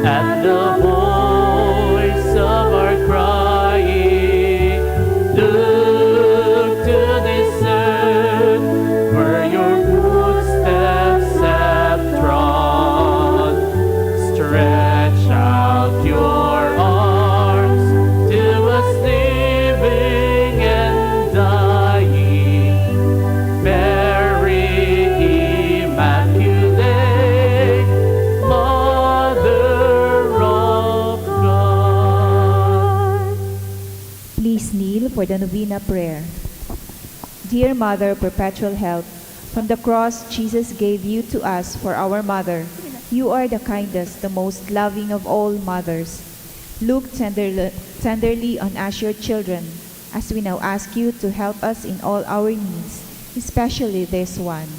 At the voice of our crying, look to this earth where your footsteps have trod. Stretch out your arms to us living and dying. Mary Immaculate, Mother of God. Please kneel for the novena prayer. Dear Mother, perpetual help, from the cross Jesus gave you to us for our mother. You are the kindest, the most loving of all mothers. Look tenderly on us, your children, as we now ask you to help us in all our needs, especially this one.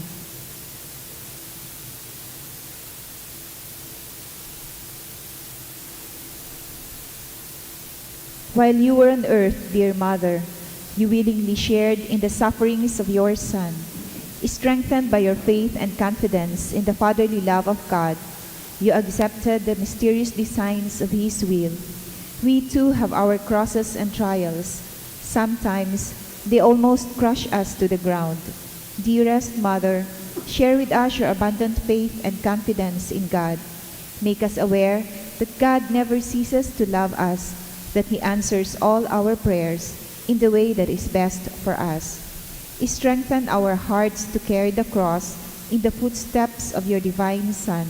While you were on earth, dear Mother, you willingly shared in the sufferings of your Son. Strengthened by your faith and confidence in the fatherly love of God, you accepted the mysterious designs of His will. We too have our crosses and trials. Sometimes they almost crush us to the ground. Dearest Mother, share with us your abundant faith and confidence in God. Make us aware that God never ceases to love us, that He answers all our prayers in the way that is best for us. Strengthen our hearts to carry the cross in the footsteps of your divine Son.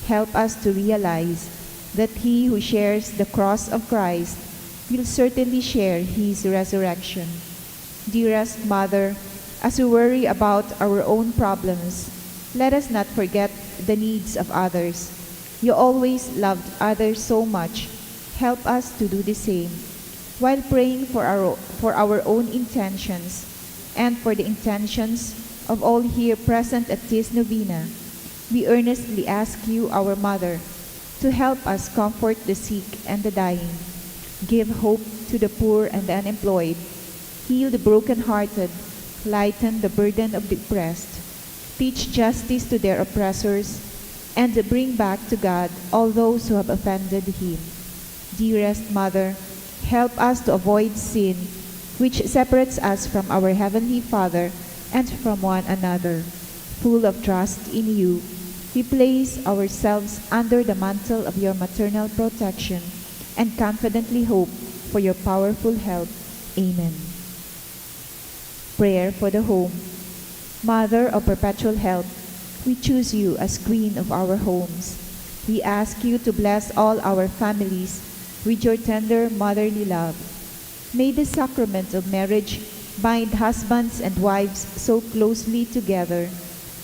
Help us to realize that he who shares the cross of Christ will certainly share His resurrection. Dearest Mother, as we worry about our own problems, let us not forget the needs of others. You always loved others so much. Help us to do the same, while praying for our own intentions and for the intentions of all here present at this novena. We earnestly ask you, our Mother, to help us comfort the sick and the dying, give hope to the poor and the unemployed, heal the brokenhearted, lighten the burden of the oppressed, teach justice to their oppressors, and bring back to God all those who have offended Him. Dearest Mother, help us to avoid sin, which separates us from our Heavenly Father and from one another. Full of trust in you, we place ourselves under the mantle of your maternal protection and confidently hope for your powerful help. Amen. Prayer for the home. Mother of perpetual help, we choose you as Queen of our homes. We ask you to bless all our families with your tender motherly love. May the sacrament of marriage bind husbands and wives so closely together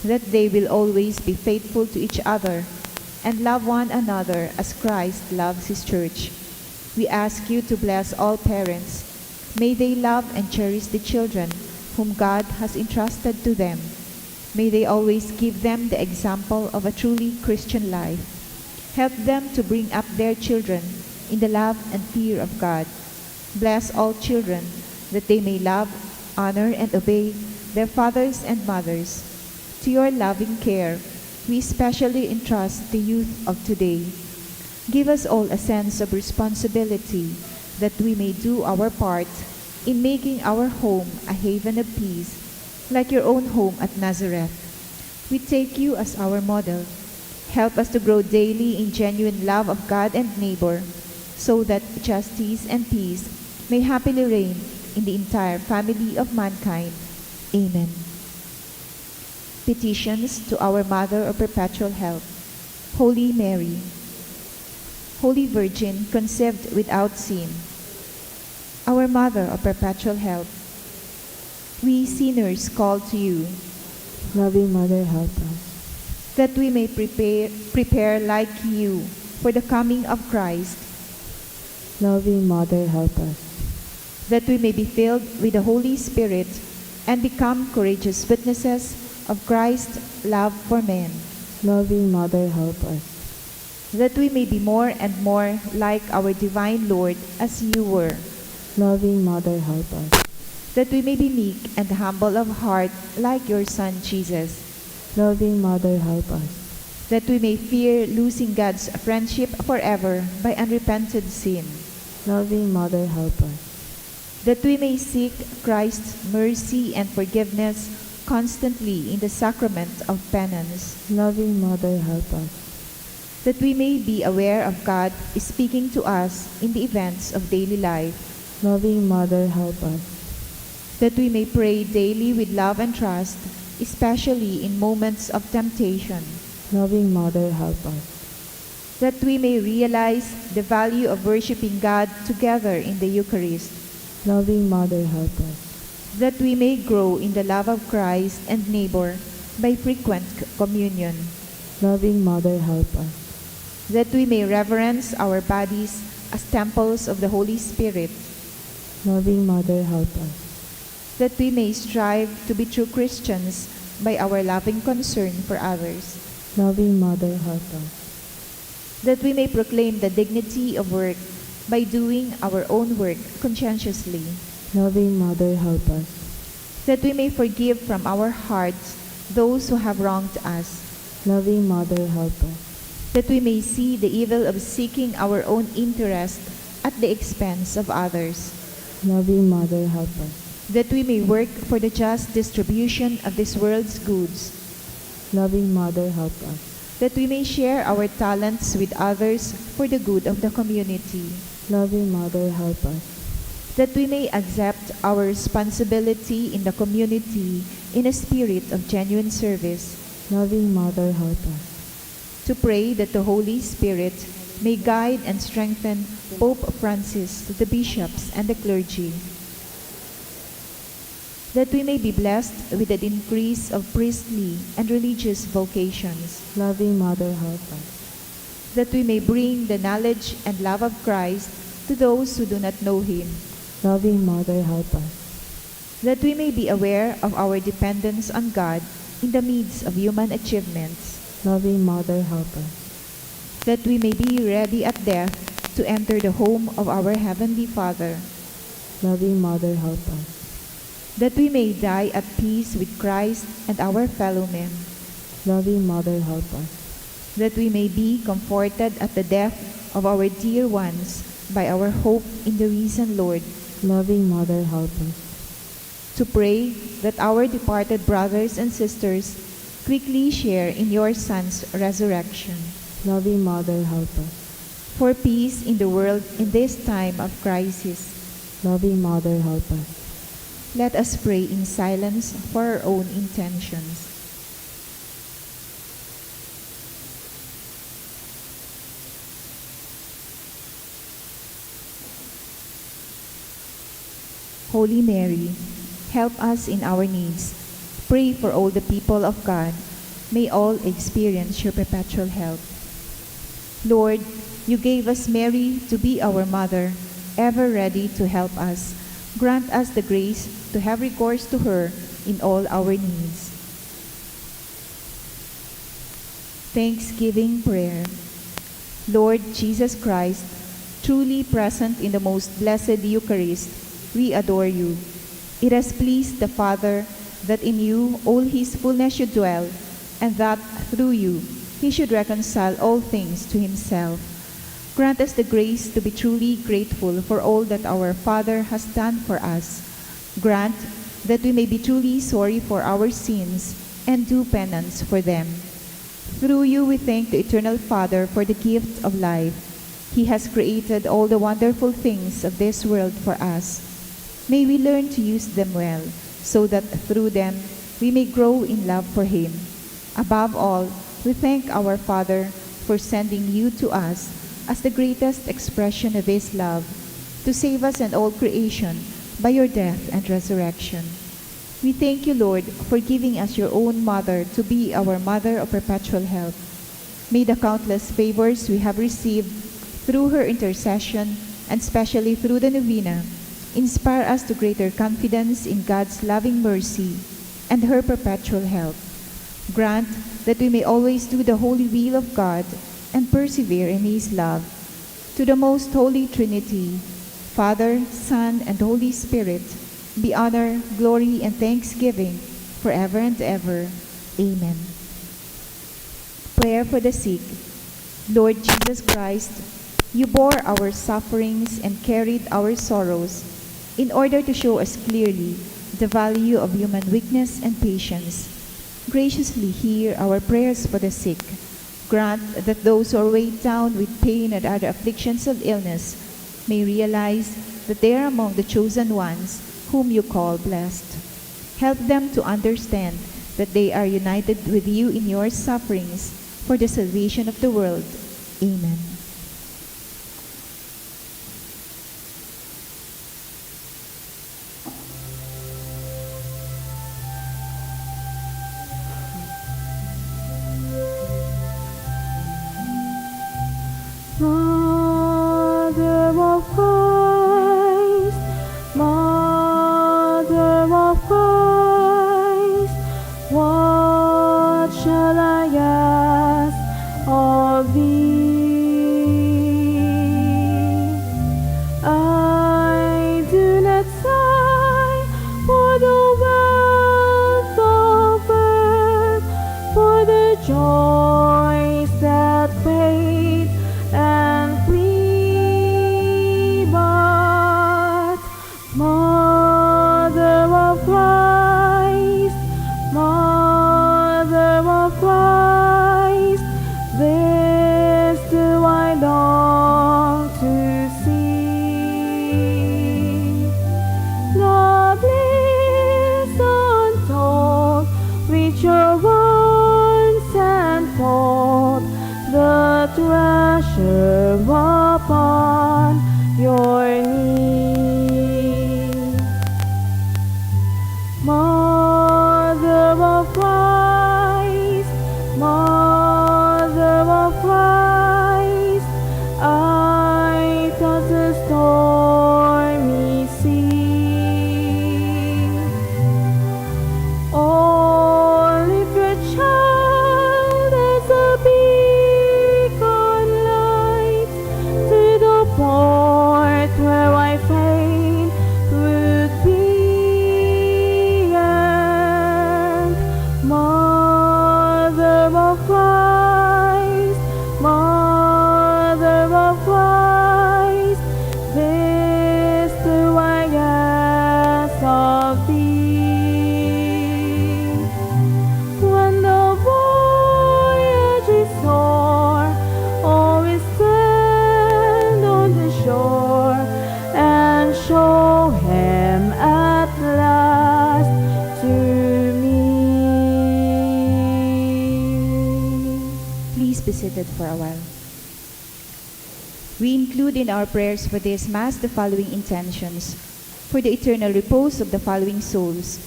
that they will always be faithful to each other and love one another as Christ loves His church. We ask you to bless all parents. May they love and cherish the children whom God has entrusted to them. May they always give them the example of a truly Christian life. Help them to bring up their children in the love and fear of God. Bless all children that they may love, honor, and obey their fathers and mothers. To your loving care, we especially entrust the youth of today. Give us all a sense of responsibility that we may do our part in making our home a haven of peace, like your own home at Nazareth. We take you as our model. Help us to grow daily in genuine love of God and neighbor, so that justice and peace may happily reign in the entire family of mankind. Amen. Petitions to our Mother of Perpetual Help. Holy Mary, Holy Virgin, conceived without sin, our Mother of Perpetual Help, we sinners call to you. Loving Mother, help us. That we may prepare like you for the coming of Christ. Loving Mother, help us. That we may be filled with the Holy Spirit and become courageous witnesses of Christ's love for men. Loving Mother, help us. That we may be more and more like our divine Lord as you were. Loving Mother, help us. That we may be meek and humble of heart like your Son Jesus. Loving Mother, help us. that we may fear losing God's friendship forever by unrepented sin, Loving Mother, help us. that we may seek Christ's mercy and forgiveness constantly in the sacrament of penance, Loving Mother, help us. that we may be aware of God speaking to us in the events of daily life, Loving Mother, help us. that we may pray daily with love and trust, especially in moments of temptation, Loving Mother, help us. that we may realize the value of worshiping God together in the Eucharist, Loving Mother, help us. that we may grow in the love of Christ and neighbor by frequent communion, Loving Mother, help us. that we may reverence our bodies as temples of the Holy Spirit, Loving Mother, help us. that we may strive to be true Christians by our loving concern for others, Loving Mother, help us. that we may proclaim the dignity of work by doing our own work conscientiously, Loving Mother, help us. that we may forgive from our hearts those who have wronged us, Loving Mother, help us. that we may see the evil of seeking our own interest at the expense of others, Loving Mother, help us. that we may work for the just distribution of this world's goods, Loving Mother, help us. that we may share our talents with others for the good of the community, Loving Mother, help us. that we may accept our responsibility in the community in a spirit of genuine service, Loving Mother, help us. to pray that the Holy Spirit may guide and strengthen Pope Francis, the bishops, and the clergy, that we may be blessed with an increase of priestly and religious vocations, Loving Mother, help us. that we may bring the knowledge and love of Christ to those who do not know Him, Loving Mother, help us. that we may be aware of our dependence on God in the midst of human achievements, Loving Mother, help us. that we may be ready at death to enter the home of our Heavenly Father, Loving Mother, help us. that we may die at peace with Christ and our fellow men, Loving Mother, help us. that we may be comforted at the death of our dear ones by our hope in the risen Lord, Loving Mother, help us. to pray that our departed brothers and sisters quickly share in your Son's resurrection, Loving Mother, help us. for peace in the world in this time of crisis. Loving Mother, help us. Let us pray in silence for our own intentions. Holy Mary, help us in our needs. Pray for all the people of God. May all experience your perpetual help. Lord, you gave us Mary to be our mother, ever ready to help us. Grant us the grace to have recourse to her in all our needs. Thanksgiving Prayer. Lord Jesus Christ, truly present in the most blessed Eucharist, we adore you. It has pleased the Father that in you all his fullness should dwell, and that through you he should reconcile all things to himself. Grant us the grace to be truly grateful for all that our Father has done for us. Grant that we may be truly sorry for our sins and do penance for them. Through you we thank the Eternal Father for the gift of life. He has created all the wonderful things of this world for us. May we learn to use them well, so that through them we may grow in love for Him. Above all, we thank our Father for sending you to us as the greatest expression of His love, to save us and all creation by your death and resurrection. We thank you, Lord, for giving us your own mother to be our mother of perpetual help. May the countless favors we have received through her intercession, and especially through the novena, inspire us to greater confidence in God's loving mercy and her perpetual help. Grant that we may always do the holy will of God and persevere in His love. To the most holy Trinity, Father, Son, and Holy Spirit, be honor, glory, and thanksgiving forever and ever. Amen. Prayer for the sick. Lord Jesus Christ, you bore our sufferings and carried our sorrows in order to show us clearly the value of human weakness and patience. Graciously hear our prayers for the sick. Grant that those who are weighed down with pain and other afflictions of illness may realize that they are among the chosen ones whom you call blessed. Help them to understand that they are united with you in your sufferings for the salvation of the world. Amen. Mother of Christ, Mother of Christ, what shall I ask of thee? I do not sigh for the wealth of earth, for the joys that fade and flee, but Mother of Christ, Mother of Christ, this do I long to see. The bliss untold which your once and fold, the treasure upon your knee. Mother of Christ, Mother of Christ, I toss the stormy sea. Oh, lift your child as a beacon light to the port where I fain would be. And Mother of Christ, Mother of Christ, this do I ask of thee. When the voyage is o'er, always stand on the shore and show him at last to me. Please be seated for a while. We include in our prayers for this Mass the following intentions: for the eternal repose of the following souls,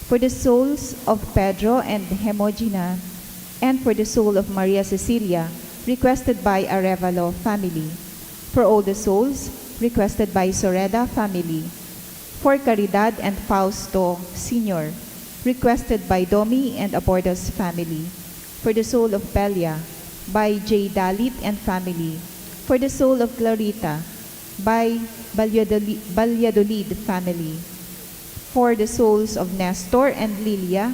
for the souls of Pedro and Hemogena, and for the soul of Maria Cecilia, requested by Arevalo family, for all the souls requested by Soreda family, for Caridad and Fausto Sr., requested by Domi and Abordas family, for the soul of Pelia, by J. Dalit and family, for the soul of Clarita, by Valladolid family, for the souls of Nestor and Lilia,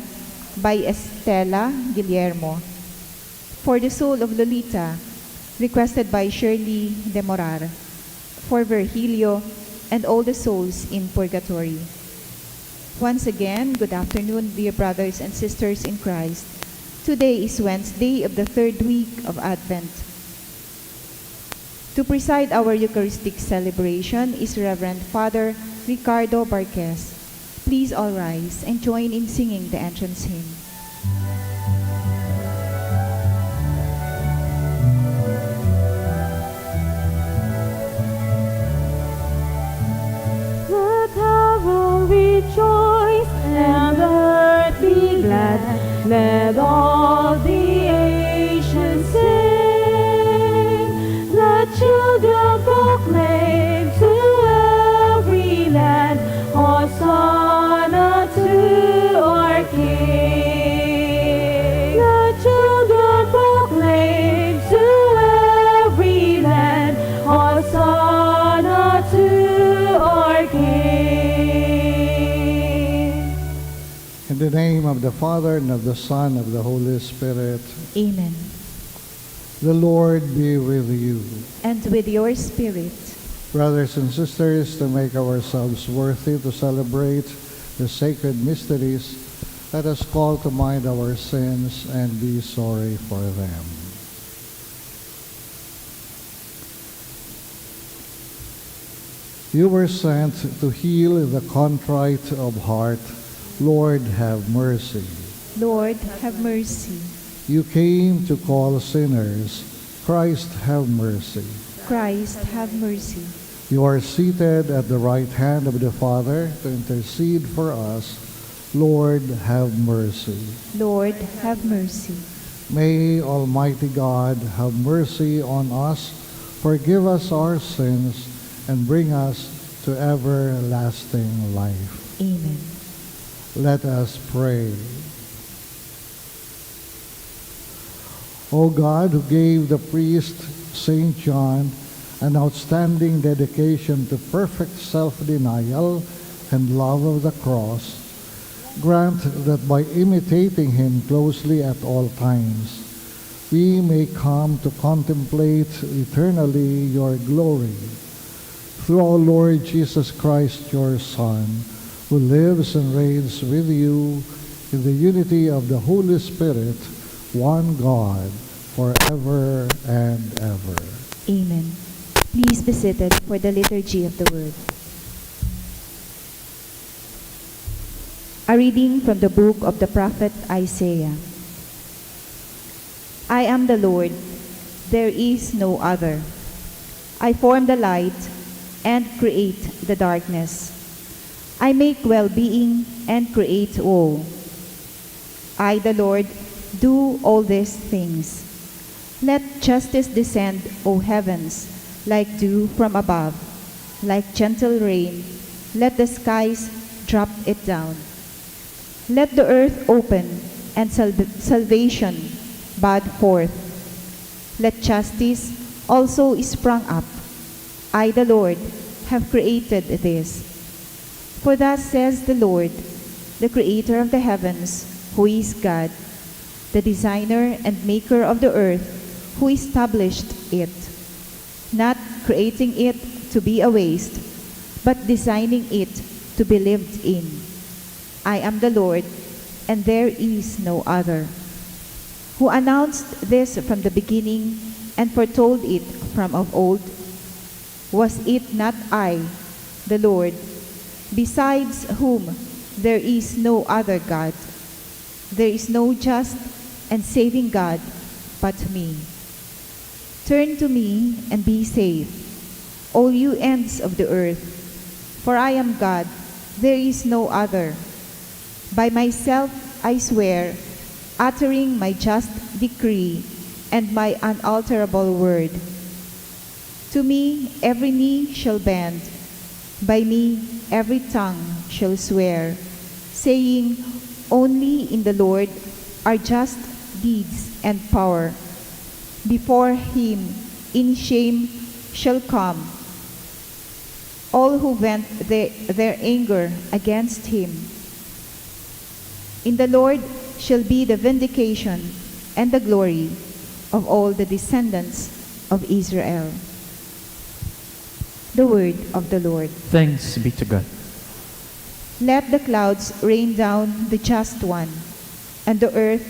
by Estela Guillermo, for the soul of Lolita, requested by Shirley de Morar, for Virgilio, and all the souls in purgatory. Once again, good afternoon, dear brothers and sisters in Christ. Today is Wednesday of the third week of Advent. To preside our Eucharistic celebration is Reverend Father Ricardo Barquez. Please all rise and join in singing the entrance hymn. Let heaven rejoice and earth be glad. Let all the nations sing. Let children proclaim to every land, Hosanna to our King. Let children proclaim to every land, Hosanna to our King. In the name of the Father, and of the Son, and of the Holy Spirit. Amen. The Lord be with you. And with your spirit. Brothers and sisters, to make ourselves worthy to celebrate the sacred mysteries, let us call to mind our sins and be sorry for them. You were sent to heal the contrite of heart. Lord, have mercy. Lord, have mercy. You came to call sinners. Christ, have mercy. Christ, have mercy. You are seated at the right hand of the Father to intercede for us. Lord, have mercy. Lord, have mercy. May Almighty God have mercy on us, forgive us our sins, and bring us to everlasting life. Amen. Let us pray. O God, who gave the priest St. John an outstanding dedication to perfect self-denial and love of the cross, grant that by imitating him closely at all times, we may come to contemplate eternally your glory. Through our Lord Jesus Christ, your Son, who lives and reigns with you in the unity of the Holy Spirit, one God, forever and ever. Amen. Please be seated for the liturgy of the word. A reading from the book of the prophet Isaiah. I am the Lord, there is no other. I form the light and create the darkness. I make well-being and create woe. I, the Lord, do all these things. Let justice descend, O heavens, like dew from above, like gentle rain. Let the skies drop it down. Let the earth open and salvation bud forth. Let justice also sprung up. I, the Lord, have created this. For thus says the Lord, the Creator of the heavens, who is God, the designer and maker of the earth, who established it, not creating it to be a waste, but designing it to be lived in. I am the Lord, and there is no other, who announced this from the beginning and foretold it from of old. Was it not I, the Lord, besides whom there is no other God? There is no just and saving God but me. Turn to me and be saved, all you ends of the earth. For I am God, there is no other. By myself I swear, uttering my just decree and my unalterable word. To me every knee shall bend, by me every tongue shall swear, saying, only in the Lord are just deeds and power. Before him in shame shall come all who vent their anger against him. In the Lord shall be the vindication and the glory of all the descendants of Israel. The word of the Lord. Thanks be to God. Let the clouds rain down the just one, and the earth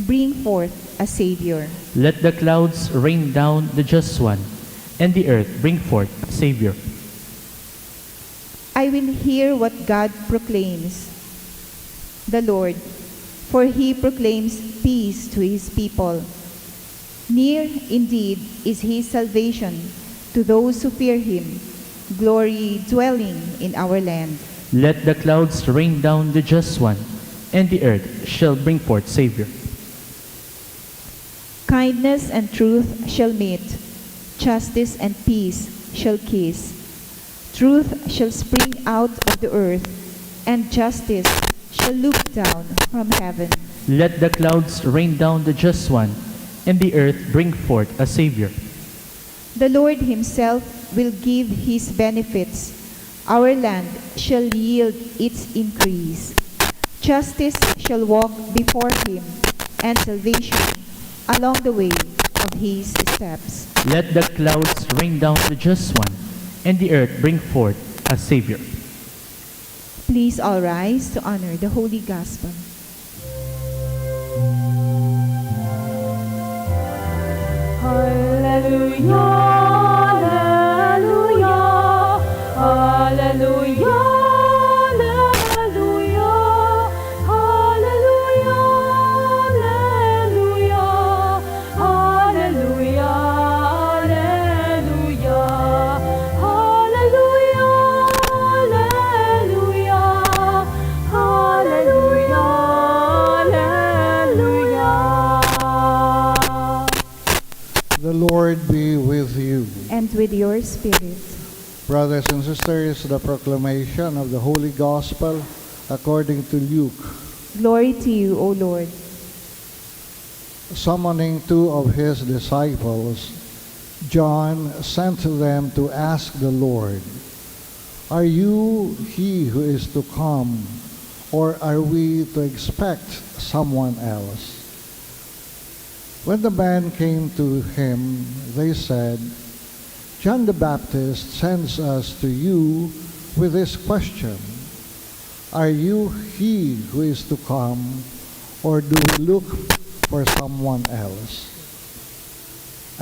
bring forth a Savior. Let the clouds rain down the just one, and the earth bring forth a Savior. I will hear what God proclaims, the Lord, for he proclaims peace to his people. Near indeed is his salvation to those who fear him, glory dwelling in our land. Let the clouds rain down the just one, and the earth shall bring forth Savior. Kindness and truth shall meet, justice and peace shall kiss. Truth shall spring out of the earth, and justice shall look down from heaven. Let the clouds rain down the just one, and the earth bring forth a Savior. The Lord himself will give his benefits. Our land shall yield its increase. Justice shall walk before him, and salvation along the way of his steps. Let the clouds rain down the just one, and the earth bring forth a Savior. Please all rise to honor the Holy Gospel. Hallelujah, hallelujah, hallelujah, hallelujah, hallelujah, hallelujah, hallelujah, hallelujah, hallelujah, hallelujah, hallelujah. The Lord be with you. And with your spirit. Brothers and sisters, the proclamation of the Holy Gospel according to Luke. Glory to you, O Lord. Summoning two of his disciples, John sent them to ask the Lord, "Are you he who is to come, or are we to expect someone else?" When the man came to him, they said, "John the Baptist sends us to you with this question, 'Are you he who is to come, or do we look for someone else?'"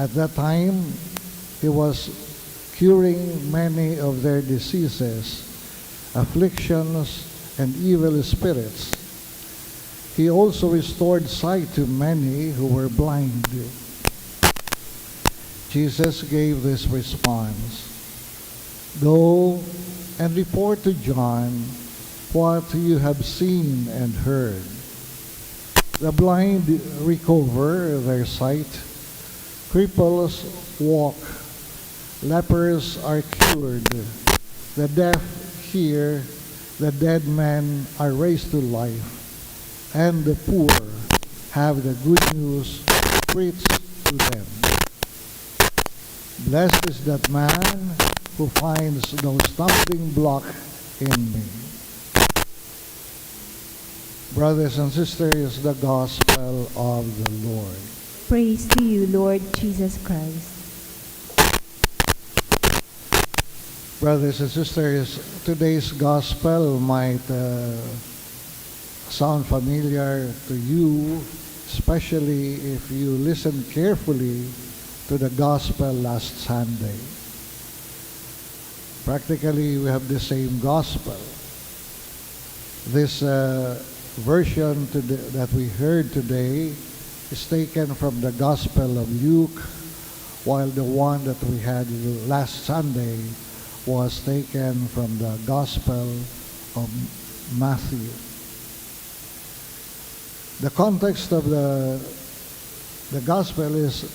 At that time, he was curing many of their diseases, afflictions, and evil spirits. He also restored sight to many who were blind. Jesus gave this response, "Go and report to John what you have seen and heard. The blind recover their sight, cripples walk, lepers are cured, the deaf hear, the dead men are raised to life, and the poor have the good news preached to them. Blessed is that man who finds no stumbling block in me." Brothers and sisters, the Gospel of the Lord. Praise to you, Lord Jesus Christ. Brothers and sisters, today's Gospel might sound familiar to you, especially if you listen carefully to the Gospel last Sunday. Practically, we have the same Gospel. This version that we heard today is taken from the Gospel of Luke, while the one that we had last Sunday was taken from the Gospel of Matthew. The context of the Gospel is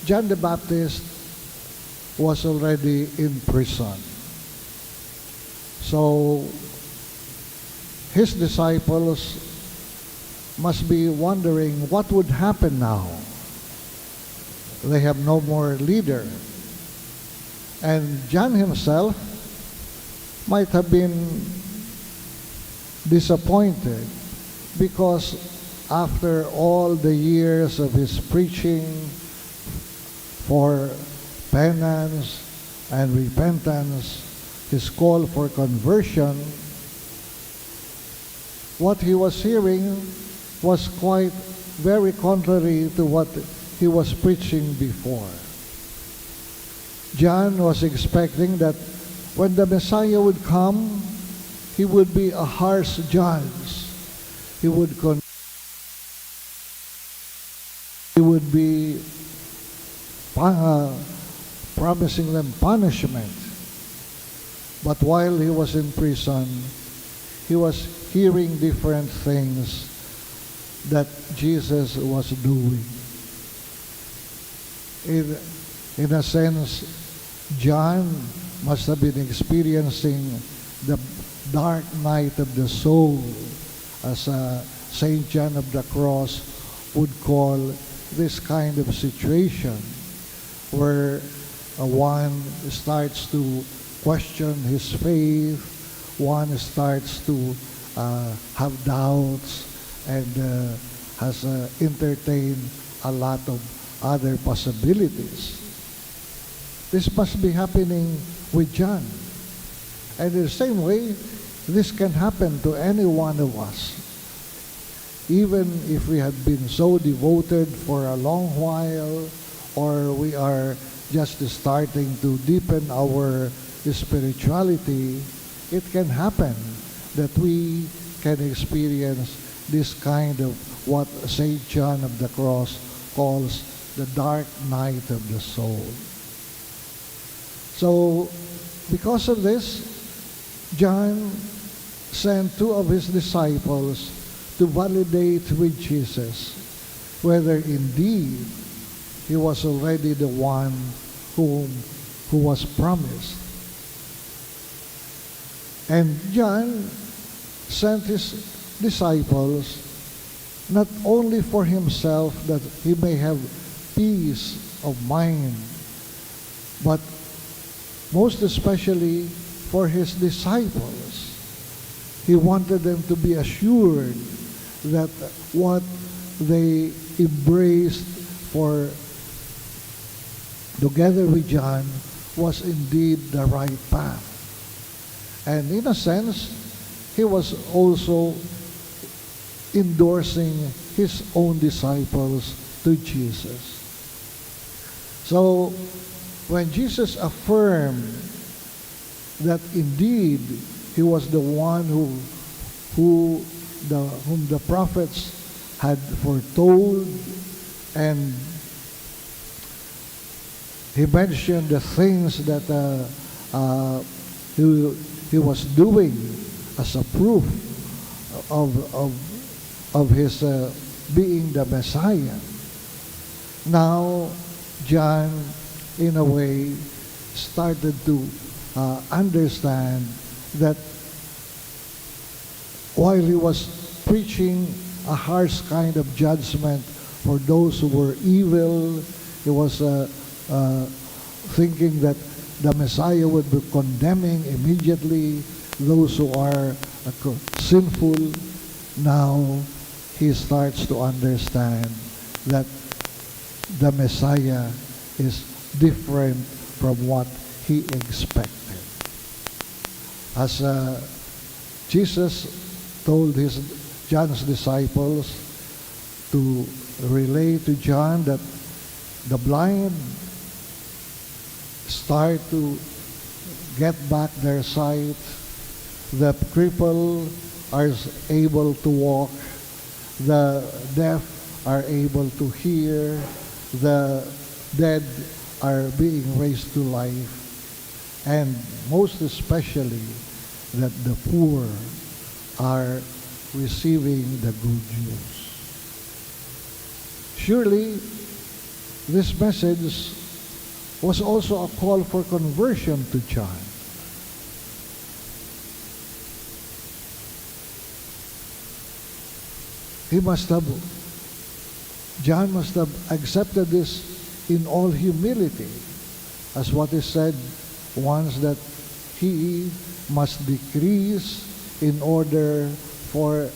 John the Baptist was already in prison. So his disciples must be wondering what would happen now. They have no more leader. And John himself might have been disappointed because after all the years of his preaching for penance and repentance, his call for conversion, what he was hearing was quite very contrary to what he was preaching before. John was expecting that when the Messiah would come, he would be a harsh judge. He would be promising them punishment. But while he was in prison, he was hearing different things that Jesus was doing. In a sense, John must have been experiencing the dark night of the soul, as Saint John of the Cross would call this kind of situation, where one starts to question his faith, one starts to have doubts, and has entertained a lot of other possibilities. This must be happening with John. And in the same way, this can happen to any one of us. Even if we have been so devoted for a long while, or we are just starting to deepen our spirituality, it can happen that we can experience this kind of what St. John of the Cross calls the dark night of the soul. So, because of this, John sent two of his disciples to validate with Jesus whether indeed he was already the one who was promised. And John sent his disciples not only for himself that he may have peace of mind, but most especially for his disciples. He wanted them to be assured that what they embraced for together with John was indeed the right path. And in a sense, he was also endorsing his own disciples to Jesus. So, when Jesus affirmed that indeed he was the one whom the prophets had foretold, and he mentioned the things that he was doing as a proof of his being the Messiah. Now, John, in a way, started to understand that while he was preaching a harsh kind of judgment for those who were evil, he was thinking that the Messiah would be condemning immediately those who are sinful. Now he starts to understand that the Messiah is different from what he expected. As Jesus told John's disciples to relay to John that the blind start to get back their sight, the crippled are able to walk, the deaf are able to hear, the dead are being raised to life, and most especially that the poor are receiving the good news. Surely, this message was also a call for conversion to John. John must have accepted this in all humility, as what is said once, that he must decrease in order for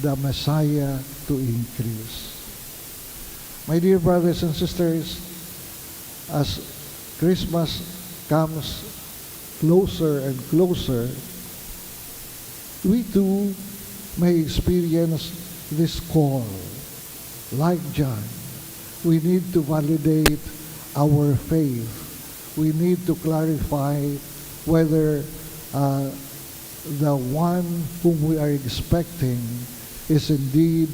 the Messiah to increase. My dear brothers and sisters, as Christmas comes closer and closer, we too may experience this call. Like John, we need to validate our faith. We need to clarify whether the one whom we are expecting is indeed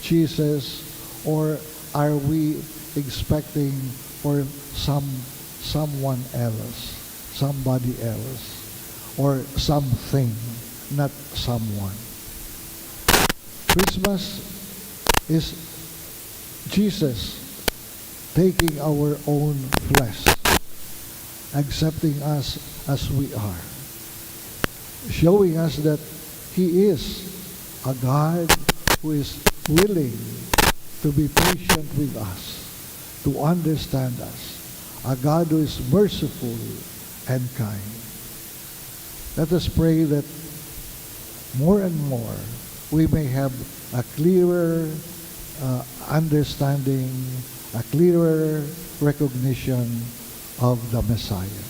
Jesus, or are we expecting for someone else, somebody else, or something, not someone. Christmas is Jesus taking our own flesh, accepting us as we are, showing us that He is a God who is willing to be patient with us, to understand us, a God who is merciful and kind. Let us pray that more and more we may have a clearer understanding a clearer recognition of the Messiah.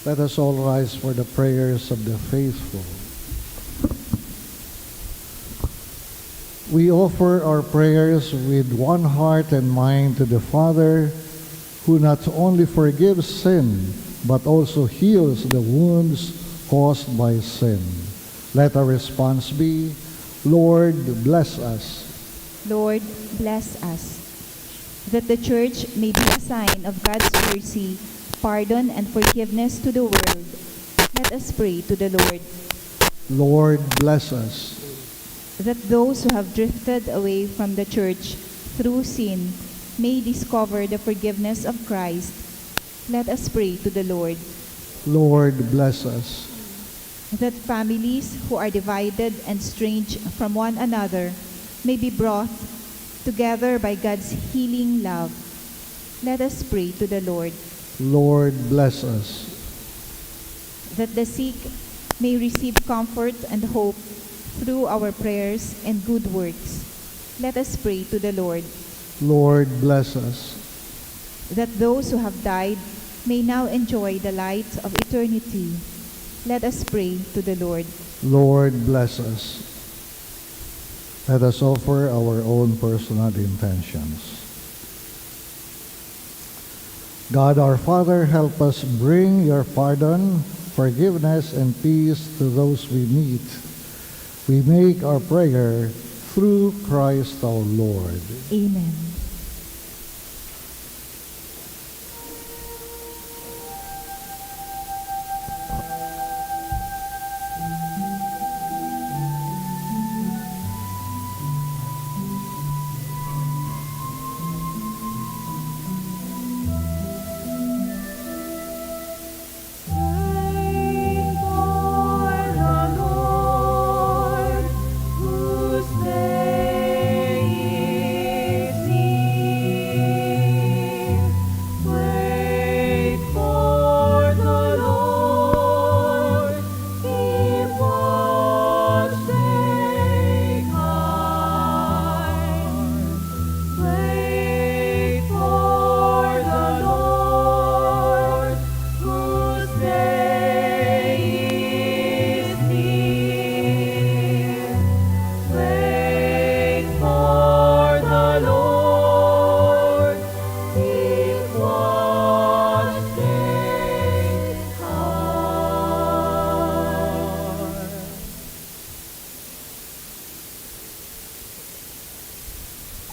Let us all rise for the prayers of the faithful. We offer our prayers with one heart and mind to the Father, who not only forgives sin, but also heals the wounds caused by sin. Let our response be, Lord, bless us. Lord, bless us, that the Church may be a sign of God's mercy, pardon, and forgiveness to the world. Let us pray to the Lord. Lord, bless us. That those who have drifted away from the Church through sin may discover the forgiveness of Christ. Let us pray to the Lord. Lord, bless us. That families who are divided and estranged from one another may be brought together by God's healing love. Let us pray to the Lord. Lord, bless us. That the sick may receive comfort and hope through our prayers and good works. Let us pray to the Lord. Lord, bless us. That those who have died may now enjoy the light of eternity. Let us pray to the Lord. Lord, bless us. Let us offer our own personal intentions. God our Father, help us bring your pardon, forgiveness, and peace to those we meet. We make our prayer through Christ our Lord. Amen.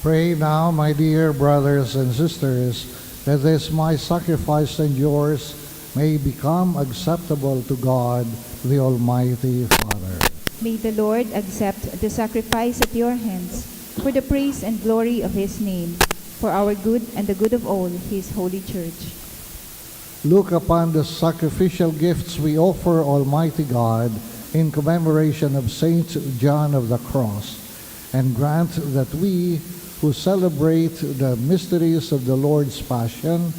Pray now, my dear brothers and sisters, that this my sacrifice and yours may become acceptable to God, the Almighty Father. May the Lord accept the sacrifice at your hands for the praise and glory of his name, for our good and the good of all his holy church. Look upon the sacrificial gifts we offer Almighty God in commemoration of Saint John of the Cross, and grant that we who celebrate the mysteries of the Lord's Passion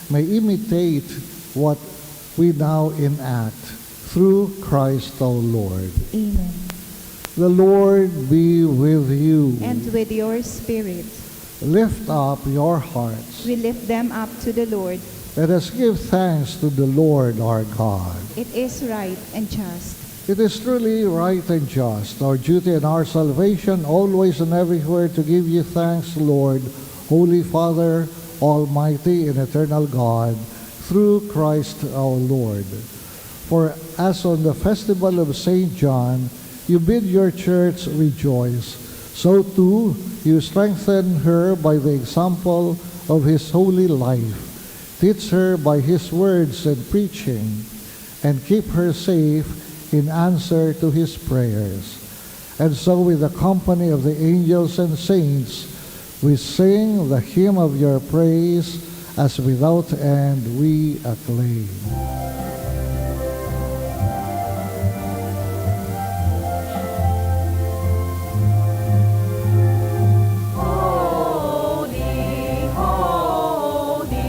may imitate what we now enact through Christ our Lord. Amen. The Lord be with you. And with your spirit, Lift up your hearts. we lift them up to the Lord. Let us give thanks to the Lord our God. It is right and just. It is truly right and just, our duty and our salvation, always and everywhere to give you thanks, Lord, Holy Father, Almighty and eternal God, through Christ our Lord. For as on the festival of St. John, you bid your church rejoice, so too you strengthen her by the example of his holy life. Teach her by his words and preaching, and keep her safe in answer to his prayers. And so with the company of the angels and saints, we sing the hymn of your praise, as without end we acclaim. Holy, holy,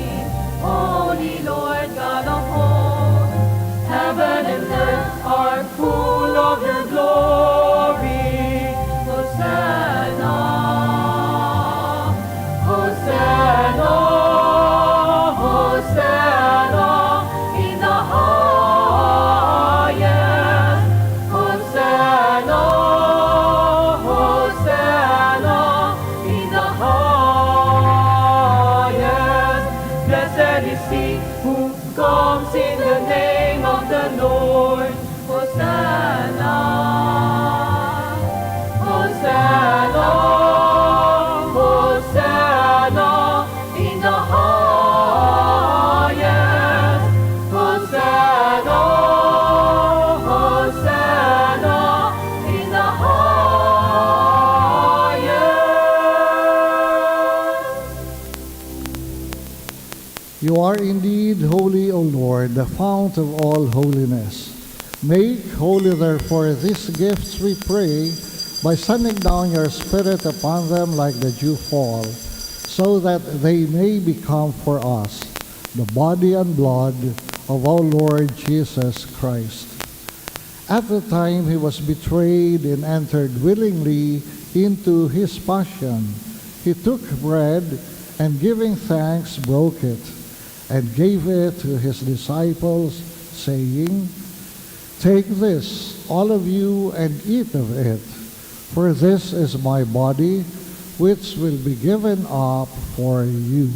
You are indeed holy, O Lord, the fount of all holiness. Make holy, therefore, these gifts, we pray, by sending down your Spirit upon them like the dew fall, so that they may become for us the body and blood of our Lord Jesus Christ. At the time he was betrayed and entered willingly into his passion, he took bread and giving thanks broke it and gave it to his disciples, saying, "Take this, all of you, and eat of it, for this is my body, which will be given up for you."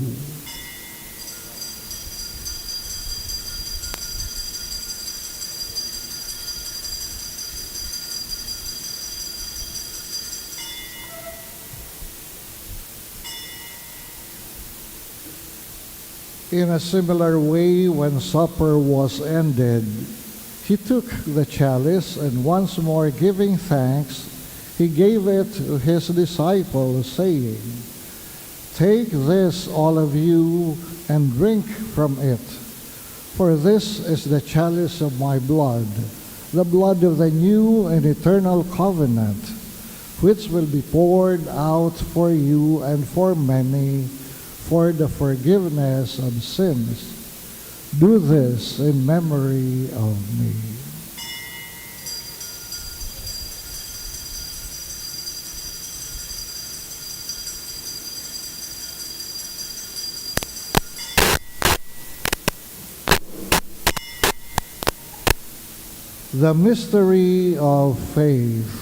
In a similar way, when supper was ended, he took the chalice, and once more giving thanks, he gave it to his disciples, saying, "Take this, all of you, and drink from it, for this is the chalice of my blood, the blood of the new and eternal covenant, which will be poured out for you and for many for the forgiveness of sins. Do this in memory of me." The mystery of faith.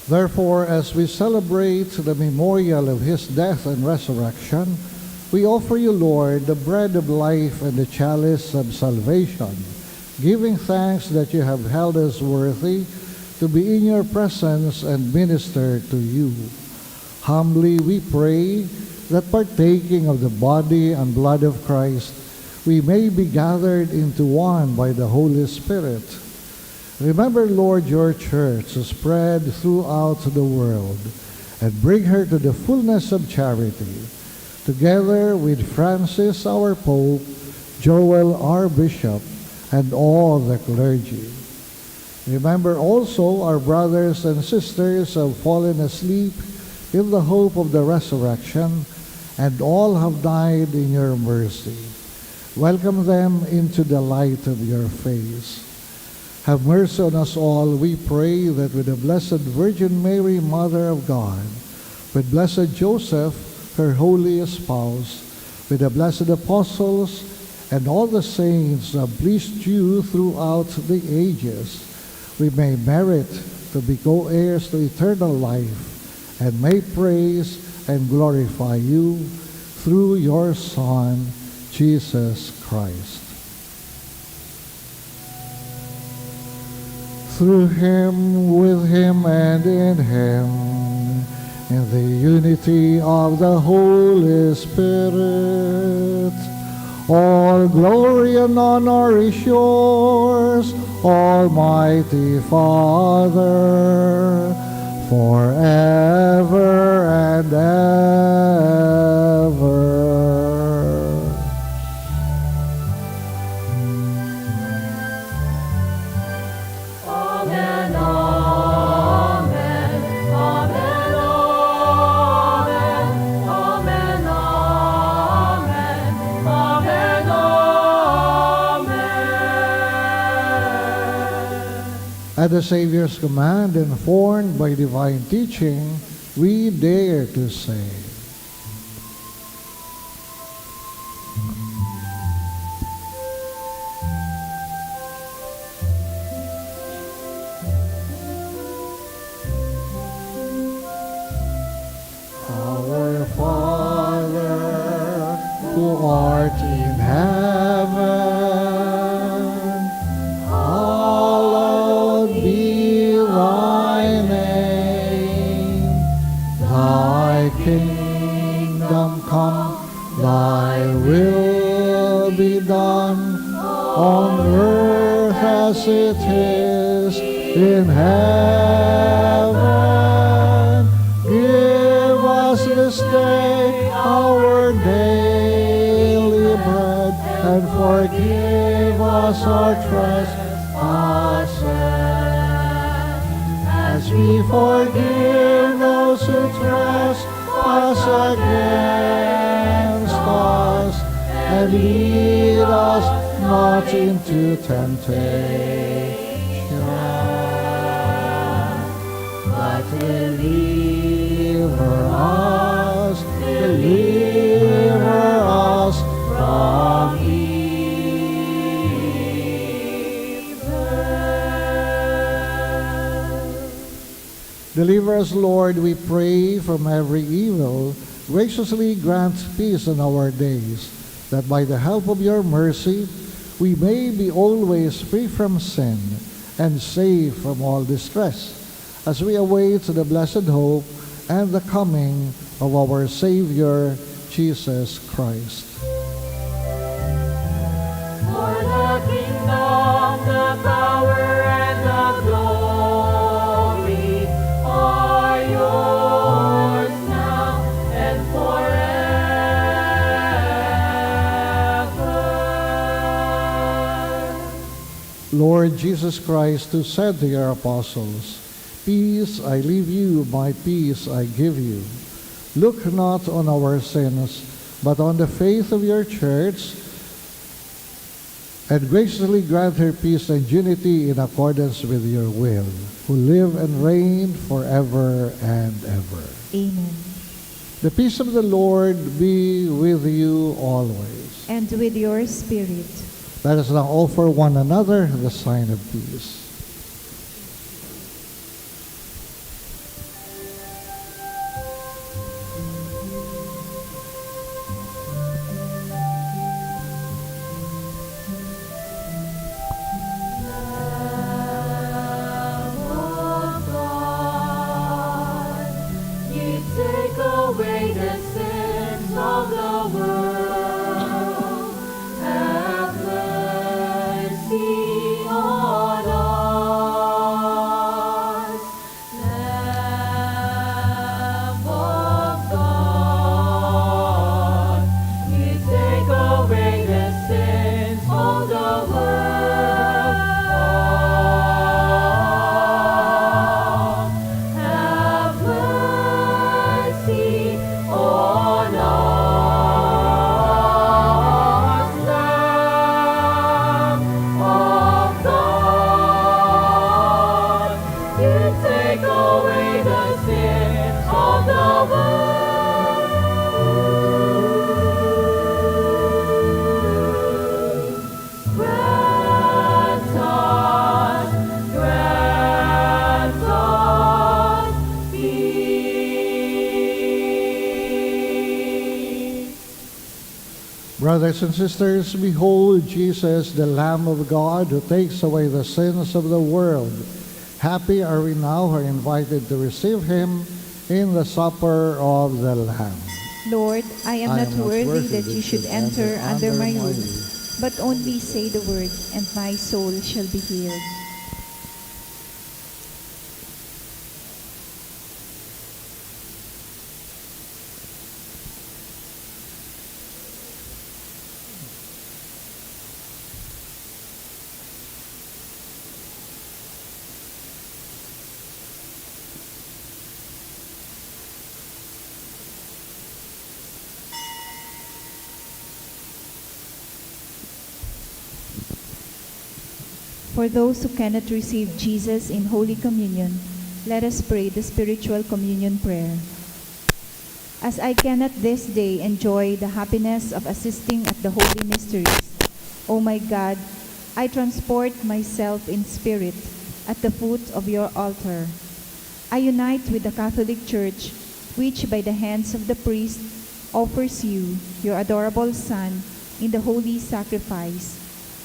Therefore, as we celebrate the memorial of his death and resurrection, we offer you, Lord, the bread of life and the chalice of salvation, giving thanks that you have held us worthy to be in your presence and minister to you. Humbly we pray that partaking of the body and blood of Christ, we may be gathered into one by the Holy Spirit. Remember, Lord, your church spread throughout the world, and bring her to the fullness of charity, together with Francis, our Pope, Joel, our Bishop, and all the clergy. Remember also our brothers and sisters who have fallen asleep in the hope of the resurrection, and all have died in your mercy. Welcome them into the light of your face. Have mercy on us all, we pray, that with the Blessed Virgin Mary, Mother of God, with Blessed Joseph, her holy spouse, with the blessed apostles, and all the saints who have pleased you throughout the ages, we may merit to be co-heirs to eternal life, and may praise and glorify you through your Son, Jesus Christ. Through him, with him, and in him, in the unity of the Holy Spirit, all glory and honor is yours, Almighty Father, forever and ever. At the Savior's command, informed by divine teaching, we dare to say, kingdom come, thy will be done on earth as it is in heaven. Give us this day our daily bread, and forgive us our trespasses, as we forgive those who trespass against us. And lead us not into temptation, but deliver us from evil. Deliver us, Lord, we pray, from every evil. Graciously grant peace in our days, that by the help of your mercy we may be always free from sin and safe from all distress, as we await the blessed hope and the coming of our Savior, Jesus Christ. For the kingdom, the power, and the glory are yours now and forever. Lord Jesus Christ, who said to your apostles, "Peace I leave you, my peace I give you," look not on our sins, but on the faith of your church, and graciously grant her peace and unity in accordance with your will, who live and reign forever and ever. Amen. The peace of the Lord be with you always. And with your spirit. Let us now offer one another the sign of peace. Brothers and sisters, behold Jesus, the Lamb of God, who takes away the sins of the world. Happy are we now who are invited to receive him in the supper of the Lamb. Lord, I am not worthy that you should enter under my roof, but only say the word, and my soul shall be healed. For those who cannot receive Jesus in Holy Communion, let us pray the spiritual communion prayer. As I cannot this day enjoy the happiness of assisting at the holy mysteries, O my God, I transport myself in spirit at the foot of your altar. I unite with the Catholic Church, which by the hands of the priest offers you, your adorable Son, in the holy sacrifice.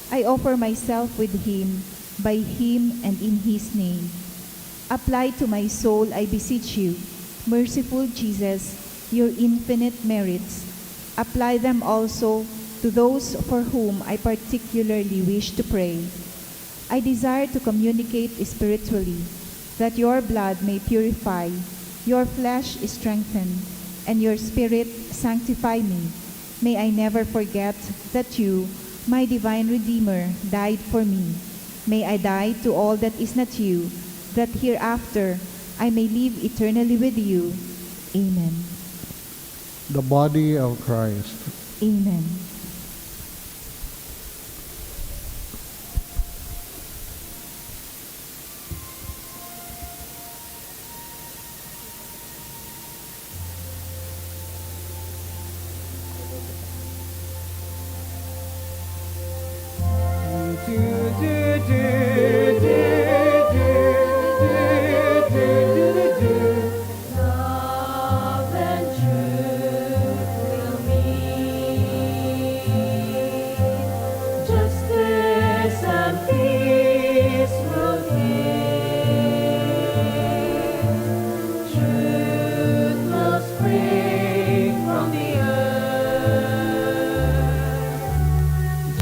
I offer myself with him, by him, and in his name. Apply to my soul, I beseech you, merciful Jesus, your infinite merits, apply them also to those for whom I particularly wish to pray. I desire to communicate spiritually, that your blood may purify, your flesh strengthen, and your spirit sanctify me. May I never forget that you, my divine Redeemer, died for me. May I die to all that is not you, that hereafter I may live eternally with you. Amen. The body of Christ. Amen. Love and truth will meet. Justice and peace will give. Truth will spring from the earth.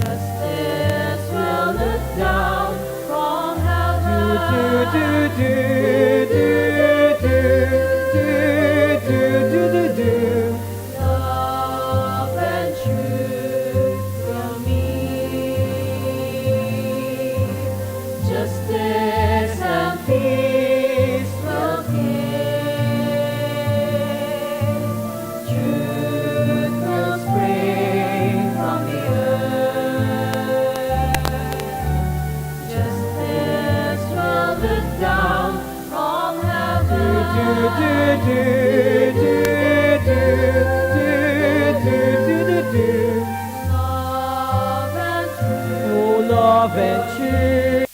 Justice will look down from heaven. Love and truth will meet. Justice and peace will give. Truth will spring from the earth. Justice will look down from heaven. Love and truth. Love and truth.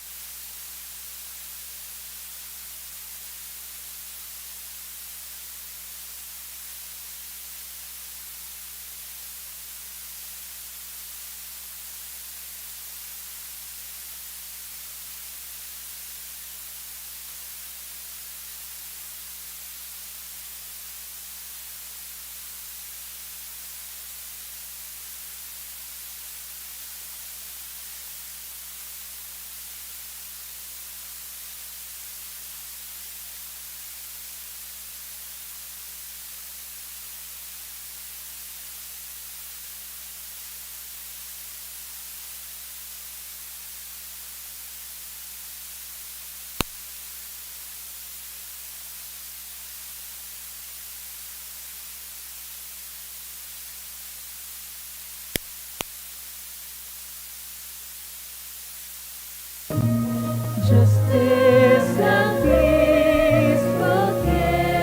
Justice and peace will give.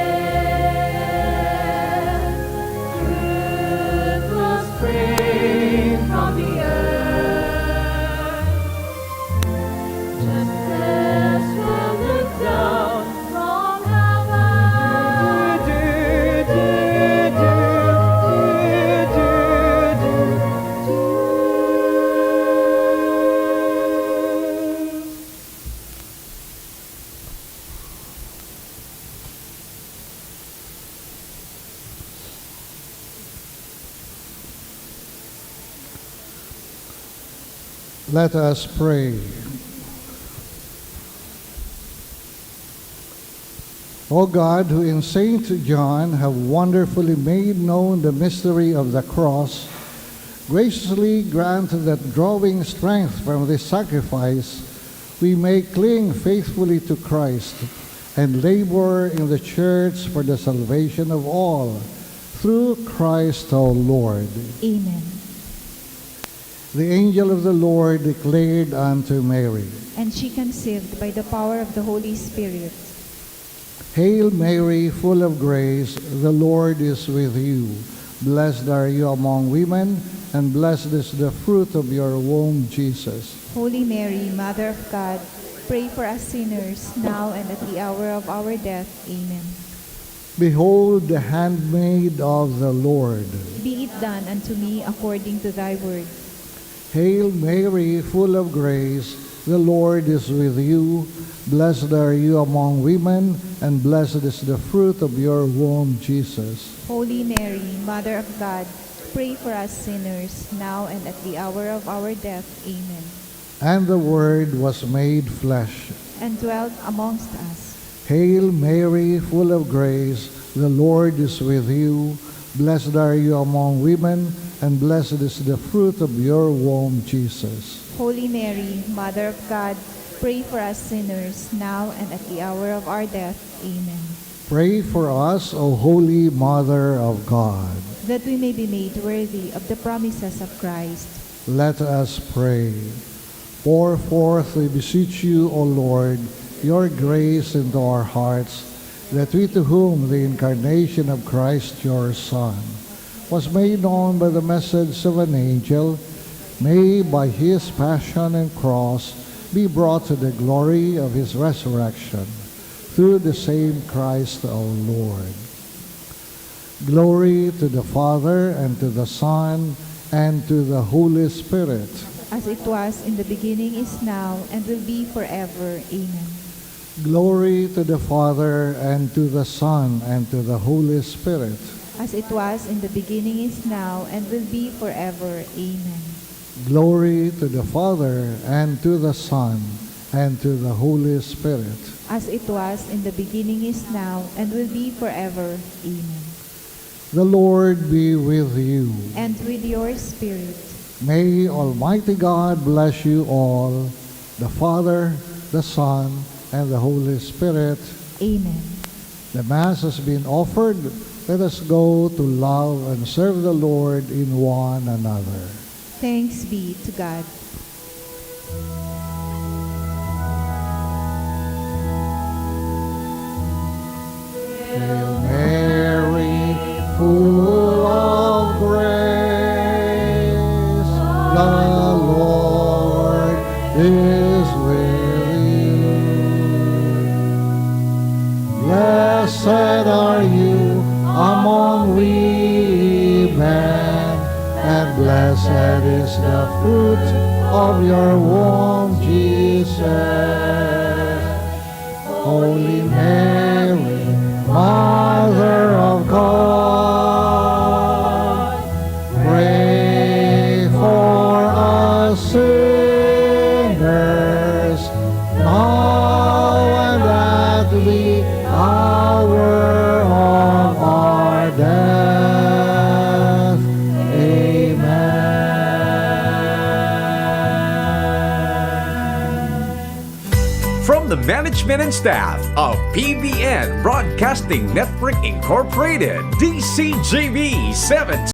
Truth will spring from the earth. Justice will look down from Let us pray. O God, who in Saint John have wonderfully made known the mystery of the cross, graciously grant that drawing strength from this sacrifice, we may cling faithfully to Christ and labor in the church for the salvation of all, through Christ our Lord. Amen. The angel of the Lord declared unto Mary, And she conceived by the power of the Holy Spirit. Hail Mary, full of grace, the Lord is with you. Blessed are you among women, and blessed is the fruit of your womb, Jesus. Holy Mary, Mother of God, pray for us sinners, now and at the hour of our death. Amen. Behold the handmaid of the Lord. Be it done unto me according to thy word. Hail Mary, full of grace, The Lord is with you. Blessed are you among women, and blessed is the fruit of your womb, Jesus. Holy Mary, Mother of God, pray for us sinners, now and at the hour of our death. Amen. And the Word was made flesh. And dwelt amongst us. Hail Mary, full of grace, the Lord is with you. Blessed are you among women, and blessed is the fruit of your womb, Jesus. Holy Mary, Mother of God, pray for us sinners, now and at the hour of our death. Amen. Pray for us, O Holy Mother of God. That we may be made worthy of the promises of Christ. Let us pray. Pour forth, we beseech you, O Lord, your grace into our hearts, that we to whom the incarnation of Christ your Son was made known by the message of an angel, may by his passion and cross be brought to the glory of his resurrection, through the same Christ our Lord. Glory to the Father, and to the Son, and to the Holy Spirit. As it was in the beginning, is now, and will be forever. Amen. Glory to the Father, and to the Son, and to the Holy Spirit. As it was in the beginning, is now, and will be forever. Amen. Glory to the Father, and to the Son, and to the Holy Spirit. As it was in the beginning, is now, and will be forever. Amen. The Lord be with you. And with your spirit. May Almighty God bless you all, the Father, the Son, and the Holy Spirit. Amen. The Mass has been offered. Let us go to love and serve the Lord in one another. Thanks be to God. Hail Mary, full of grace, the Lord is with you. Blessed are you among women, and blessed is the fruit of your womb, Jesus. Holy Mary, Mother of God, pray for us sinners, now and at the hour of our death. Amen. From the management and staff of PBN Broadcasting Network Incorporated, DZGB 7